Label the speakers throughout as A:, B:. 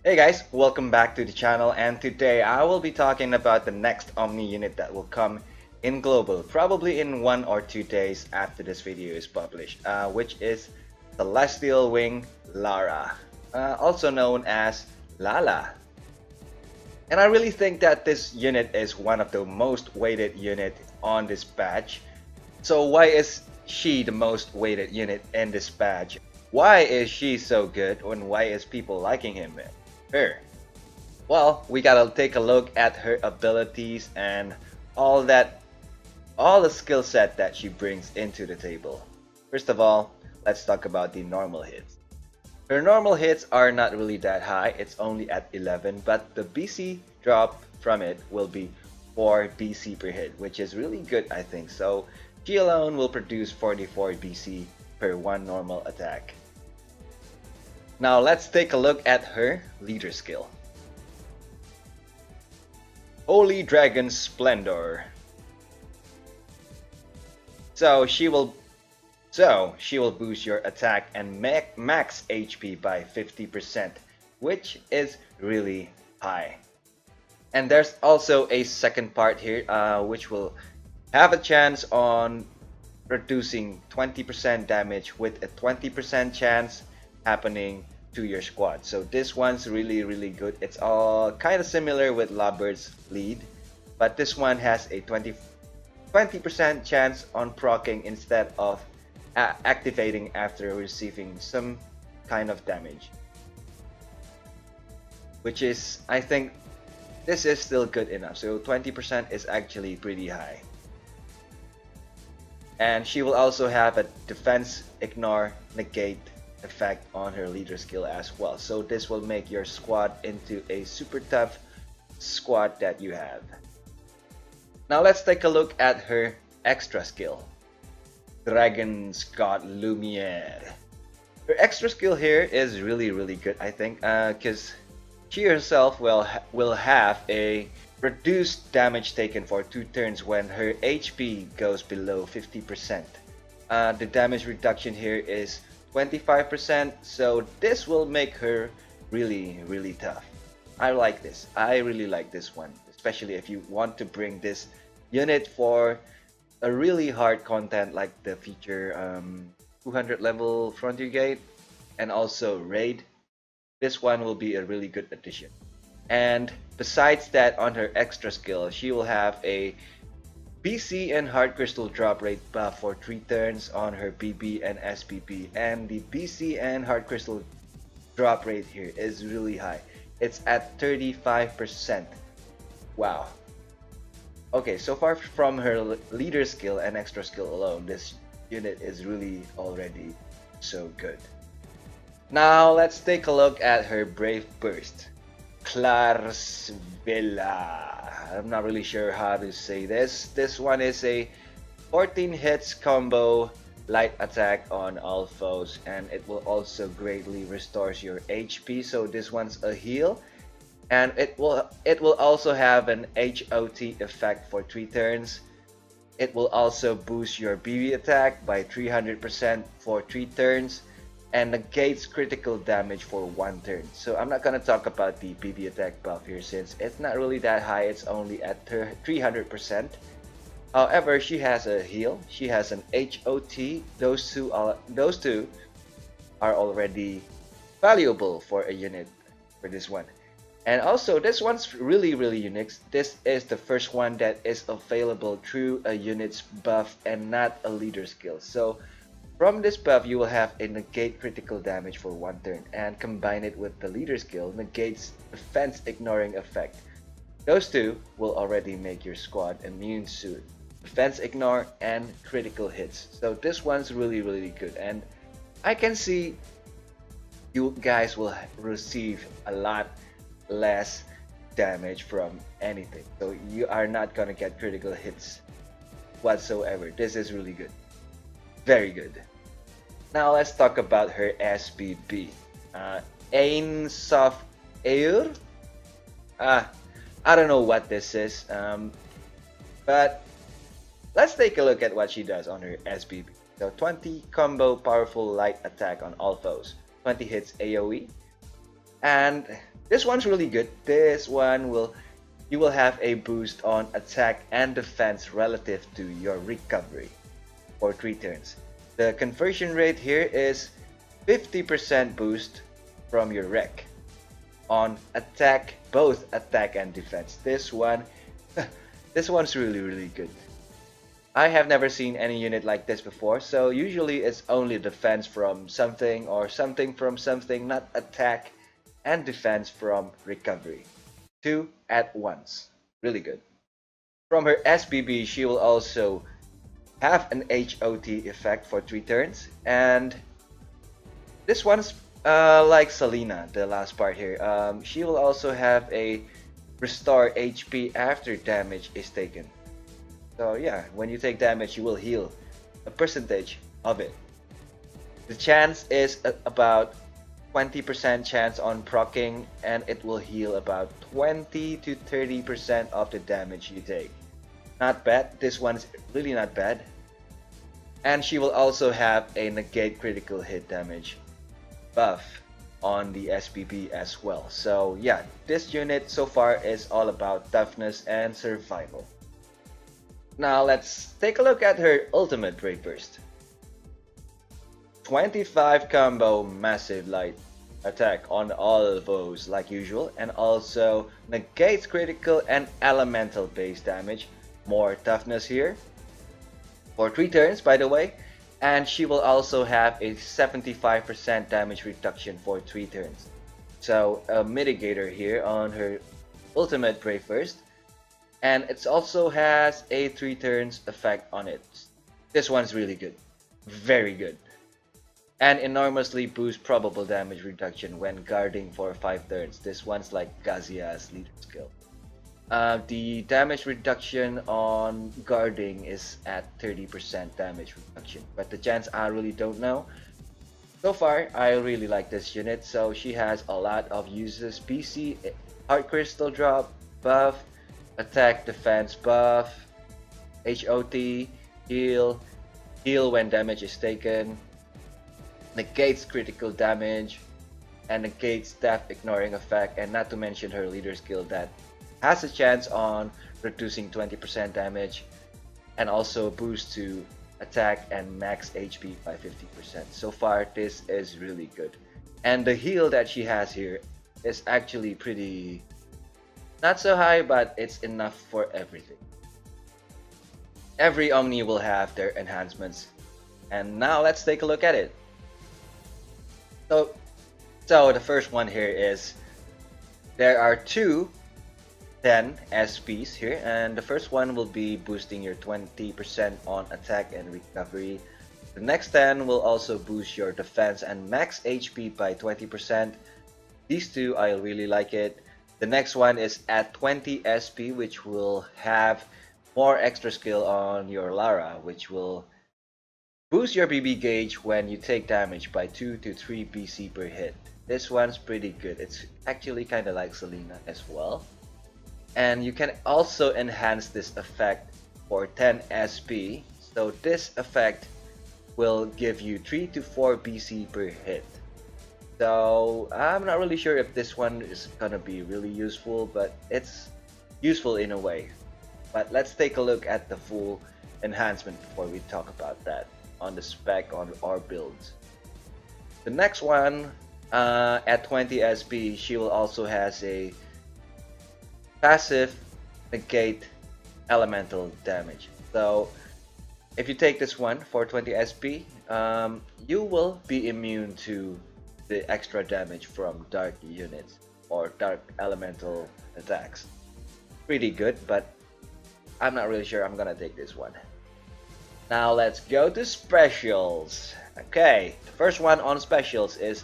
A: Hey guys, welcome back to the channel, and today I will be talking about the next Omni unit that will come in global, probably in 1 or 2 days after this video is published, which is Celestial Wing LARA, also known as LALA. And I really think that this unit is one of the most weighted unit on this badge. So why is she the most weighted unit in this badge? Why is she so good, and why is people liking her? Well, we gotta take a look at her abilities and all the skill set that she brings into the table. First of all, let's talk about the normal hits. Her normal hits are not really that high, it's only at 11, but the BC drop from it will be 4 BC per hit, which is really good, I think. So she alone will produce 44 BC per one normal attack. Now let's take a look at her leader skill. Holy Dragon Splendor. So she will boost your attack and max HP by 50%, which is really high. And there's also a second part here, which will have a chance on reducing 20% damage with a 20% chance happening to your squad. So this one's really good. It's all kind of similar with Labird's lead, but this one has a 20% chance on proccing instead of activating after receiving some kind of damage, which is, I think this is still good enough. So 20% is actually pretty high. And she will also have a defense, ignore, negate effect on her leader skill as well. So this will make your squad into a super tough squad that you have. Now let's take a look at her extra skill, Dragon's God Lumiere. Her extra skill here is really good, I think, because she herself will have a reduced damage taken for 2 turns when her HP goes below 50%. The damage reduction here is 25%, so this will make her really tough. I like this. I really like this one, especially if you want to bring this unit for a really hard content like the feature 200 level Frontier Gate and also Raid. This one will be a really good addition. And besides that, on her extra skill, she will have a BC and Heart Crystal drop rate buff for 3 turns on her BB and SPB, and the BC and Heart Crystal drop rate here is really high. It's at 35%. Wow. Okay, so far from her leader skill and extra skill alone, this unit is really already so good. Now let's take a look at her Brave Burst, Klarsvilla. I'm not really sure how to say this. This one is a 14 hits combo light attack on all foes, and it will also greatly restores your HP. So this one's a heal, and it will also have an HOT effect for 3 turns. It will also boost your BB attack by 300% for 3 turns and negates critical damage for 1 turn. So I'm not gonna talk about the BB attack buff here since it's not really that high. It's only at 300%. However, she has a heal, she has an HOT. Those two are already valuable for a unit for this one. And also this one's really unique. This is the first one that is available through a unit's buff and not a leader skill. So from this buff, you will have a negate critical damage for 1 turn, and combine it with the leader skill, negates defense ignoring effect. Those two will already make your squad immune to defense ignore and critical hits. So this one's really good, and I can see you guys will receive a lot less damage from anything. So you are not gonna get critical hits whatsoever. This is really good. Very good. Now let's talk about her SBB. Ain Soft Air. I don't know what this is, but let's take a look at what she does on her SBB. So 20 combo powerful light attack on all foes, 20 hits AoE, and This one's really good. This one will you will have a boost on attack and defense relative to your recovery for 3 turns. The conversion rate here is 50% boost from your rec on attack, both attack and defense. This one, this one's really good. I have never seen any unit like this before, so usually it's only defense from something or something from something, not attack and defense from recovery. Two at once. Really good. From her SBB, she will also have an HOT effect for 3 turns, and this one's like Selena, the last part here. She will also have a restore HP after damage is taken. So yeah, when you take damage, you will heal a percentage of it. The chance is about 20% chance on proccing, and it will heal about 20 to 30% of the damage you take. Not bad. This one's really not bad. And she will also have a negate critical hit damage buff on the SBB as well. So yeah, this unit so far is all about toughness and survival. Now let's take a look at her ultimate Brave Burst. 25 combo massive light attack on all foes like usual, and also negates critical and elemental base damage. More toughness here for 3 turns, by the way, and she will also have a 75% damage reduction for 3 turns. So a mitigator here on her ultimate Brave Burst, and it also has a 3 turns effect on it. This one's really good, very good, and enormously boosts probable damage reduction when guarding for 5 turns. This one's like Gazia's leader skill. The damage reduction on guarding is at 30% damage reduction, but the chance I really don't know. So far, I really like this unit. So she has a lot of uses: BC, Heart Crystal drop, buff, attack defense buff, HOT, heal, heal when damage is taken, negates critical damage, and negates death ignoring effect, and not to mention her leader skill that has a chance on reducing 20% damage, and also boost to attack and max HP by 50%. So far, this is really good. And the heal that she has here is actually pretty, not so high, but it's enough for everything. Every Omni will have their enhancements. And now let's take a look at it. So the first one here is, there are two 10 SPs here, and the first one will be boosting your 20% on attack and recovery. The next 10 will also boost your defense and max HP by 20%. These two, I really like it. The next one is at 20 SP, which will have more extra skill on your LARA, which will boost your BB gauge when you take damage by 2 to 3 BC per hit. This one's pretty good. It's actually kind of like Selena as well. And you can also enhance this effect for 10 SP. So this effect will give you 3 to 4 BC per hit. So I'm not really sure if this one is gonna be really useful, but it's useful in a way. But let's take a look at the full enhancement before we talk about that on the spec on our builds. The next one, at 20 SP, she will also has a passive negate elemental damage. So if you take this one for 20 SP, you will be immune to the extra damage from dark units or dark elemental attacks. Pretty good, but I'm not really sure I'm gonna take this one. Now let's go to specials. Okay, the first one on specials is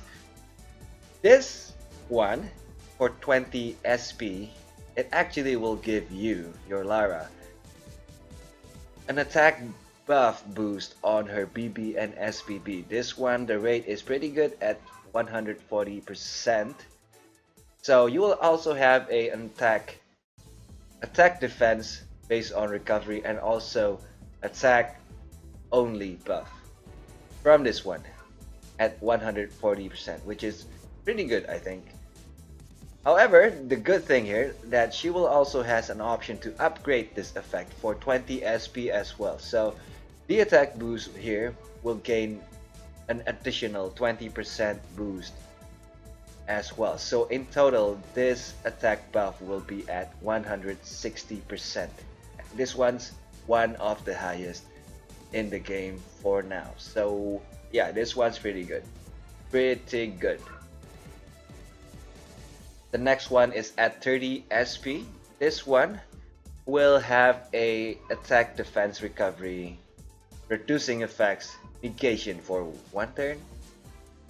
A: this one for 20 SP. It actually will give you, your LARA, an attack buff boost on her BB and SBB. This one, the rate is pretty good at 140%. So you will also have an attack defense based on recovery, and also attack only buff from this one at 140%, which is pretty good, I think. However, the good thing here that she will also has an option to upgrade this effect for 20 SP as well. So the attack boost here will gain an additional 20% boost as well. So in total, this attack buff will be at 160%. This one's one of the highest in the game for now. So yeah, this one's pretty good. Pretty good. The next one is at 30 SP. This one will have a attack defense recovery, reducing effects, negation for one turn.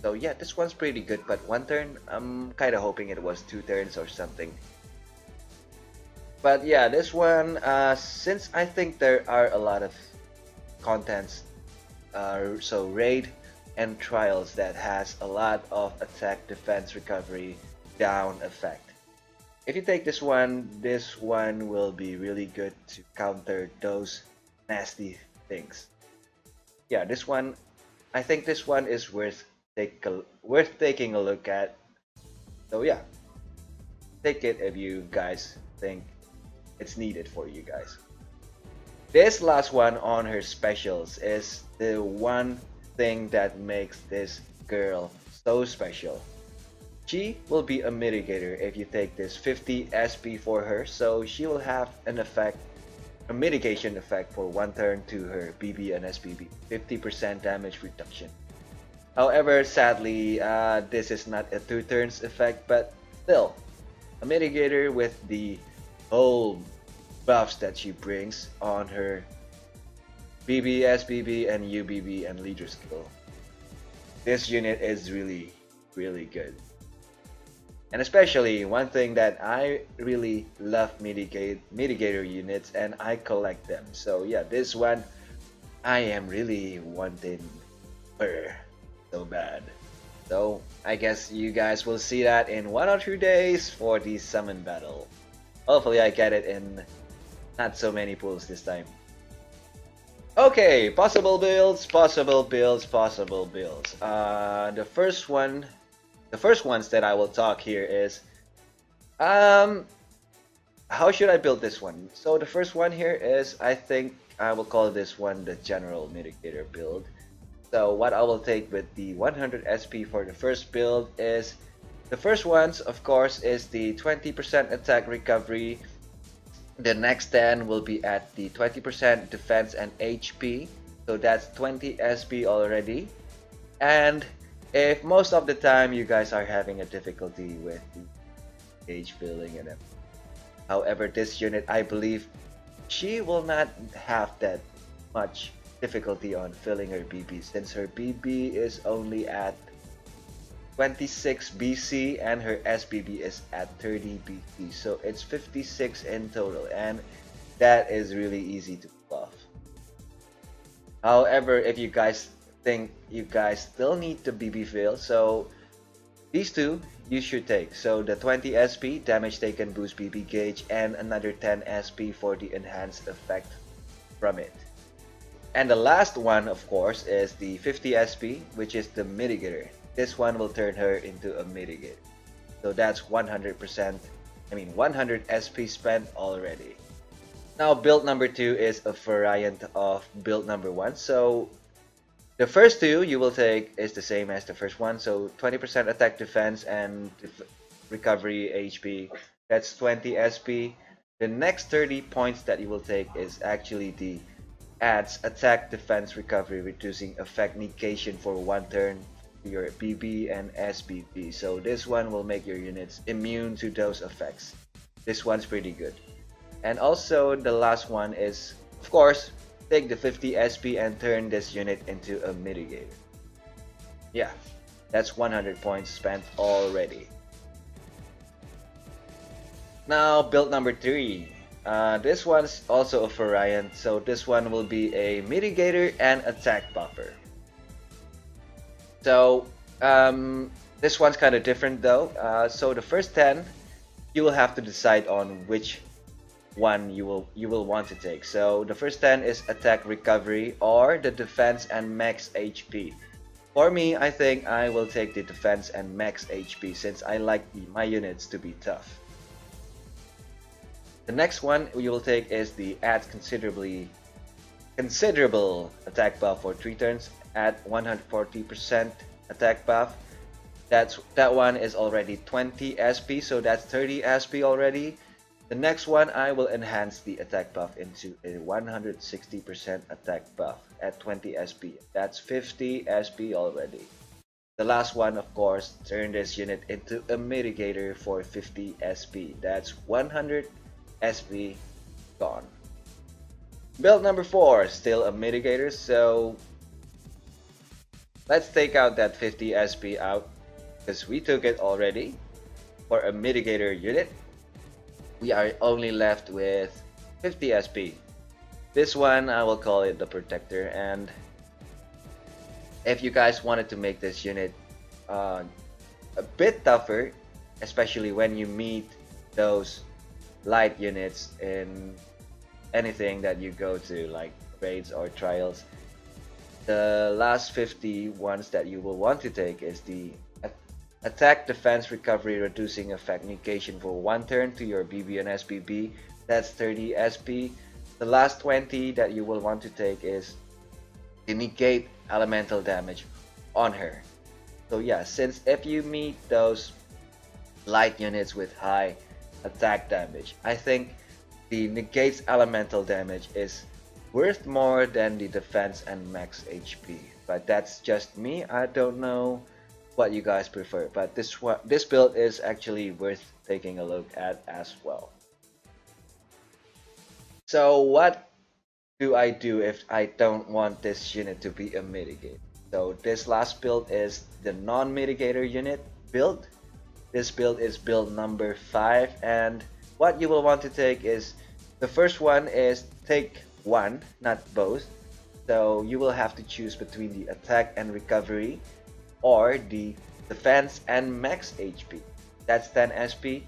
A: So yeah, this one's pretty good, but one turn, I'm kind of hoping it was 2 turns or something. But yeah, this one, since I think there are a lot of contents, so raid and trials that has a lot of attack defense recovery down effect. If you take this one will be really good to counter those nasty things. Yeah, this one, I think this one is worth taking a look at. So yeah, take it if you guys think it's needed for you guys. This last one on her specials is the one thing that makes this girl so special. She will be a mitigator if you take this 50 SP for her, so she will have an effect, a mitigation effect for one turn to her BB and SBB, 50% damage reduction. However, sadly, this is not a 2 turns effect, but still, a mitigator with the whole buffs that she brings on her BB, SBB, and UBB and leader skill. This unit is really, really good. And especially one thing that I really love mitigator units and I collect them. So yeah, this one I am really wanting her so bad. So I guess you guys will see that in 1 or 2 days for the summon battle. Hopefully I get it in not so many pools this time. Okay, possible builds, possible builds, possible builds. The first ones that I will talk here is how should I build this one? So the first one here is, I think I will call this one the general mitigator build. So what I will take with the 100 SP for the first build is, the first ones of course is the 20% attack recovery. The next 10 will be at the 20% defense and HP, so that's 20 SP already. And if most of the time you guys are having a difficulty with the gauge filling and everything, however, this unit, I believe she will not have that much difficulty on filling her BB, since her BB is only at 26 BC and her SBB is at 30 BC, so it's 56 in total, and that is really easy to pull off. However, if you guys think you guys still need the BB fill, so these two you should take. So the 20 SP damage taken boost BB gauge and another 10 SP for the enhanced effect from it. And the last one of course is the 50 SP, which is the mitigator. This one will turn her into a mitigator. So that's 100%, 100 SP spent already. Now build number 2 is a variant of build number 1. So the first two you will take is the same as the first one. So 20% attack defense and recovery HP. That's 20 SP. The next 30 points that you will take is actually the adds attack defense recovery, reducing effect negation for one turn to your BB and SBB. So this one will make your units immune to those effects. This one's pretty good. And also the last one is, of course, take the 50 SP and turn this unit into a mitigator. Yeah, that's 100 points spent already. Now build number 3. This one's also a variant, so this one will be a mitigator and attack buffer. So this one's kind of different though. So the first 10 you will have to decide on which one you will want to take. So the first 10 is attack recovery or the defense and max HP. For me, I think I will take the defense and max HP since I like my units to be tough. The next one we will take is the adds considerable attack buff for 3 turns at 140% attack buff. That one is already 20 SP, so that's 30 SP already. The next one I will enhance the attack buff into a 160% attack buff at 20 SP. That's 50 SP already. The last one, of course, turn this unit into a mitigator for 50 SP. That's 100 SP gone. Build number 4, still a mitigator, so let's take out that 50 SP out because we took it already. For a mitigator unit, we are only left with 50 SP. This one, I will call it the protector, and if you guys wanted to make this unit a bit tougher, especially when you meet those light units in anything that you go to, like raids or trials, the last 50 ones that you will want to take is the attack, defense, recovery, reducing effect, negation for 1 turn to your BB and SBB. That's 30 SP. The last 20 that you will want to take is the negate elemental damage on her. So yeah, since if you meet those light units with high attack damage, I think the negates elemental damage is worth more than the defense and max HP. But that's just me. I don't know what you guys prefer, but this build is actually worth taking a look at as well. So what do I do if I don't want this unit to be a mitigator? So this last build is the non-mitigator unit build. This build is build number 5, and what you will want to take is the first one is take one, not both. So you will have to choose between the attack and recovery or the defense and max HP. That's 10 SP.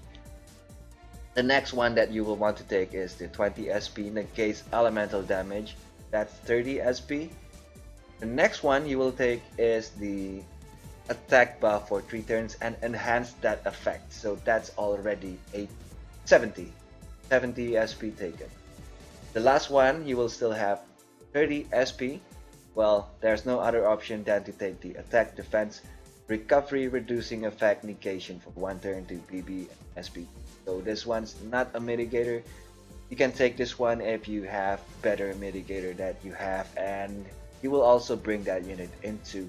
A: The next one that you will want to take is the 20 SP negates elemental damage. That's 30 SP. The next one you will take is the attack buff for 3 turns and enhance that effect. So that's already a 70 SP taken. The last one you will still have 30 SP. Well, there's no other option than to take the attack, defense, recovery, reducing effect, negation for 1 turn to BB and SP. So this one's not a mitigator. You can take this one if you have better mitigator that you have, and you will also bring that unit into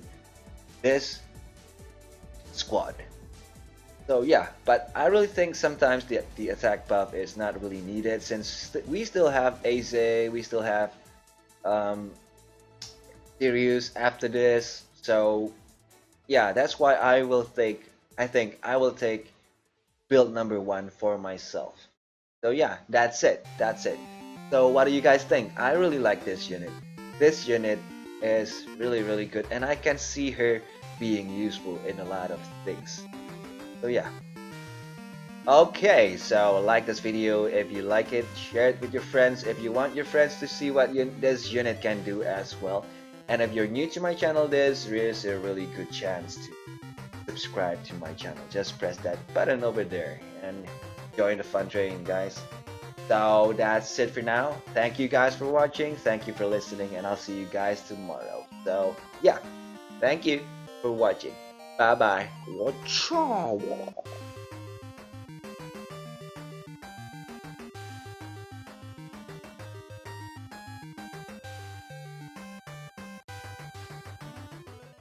A: this squad. So yeah, but I really think sometimes the attack buff is not really needed since we still have Aze, we still have Sirius after this. So yeah, that's why I think I will take build number 1 for myself. So yeah, that's it. So what do you guys think? I really like this unit. This unit is really good, and I can see her being useful in a lot of things. So yeah. Okay, so like this video if you like it, share it with your friends if you want your friends to see what this unit can do as well. And if you're new to my channel, this is a really good chance to subscribe to my channel. Just press that button over there and join the fun train, guys. So that's it for now. Thank you guys for watching, thank you for listening, and I'll see you guys tomorrow. So yeah, thank you for watching. Bye bye. Ciao.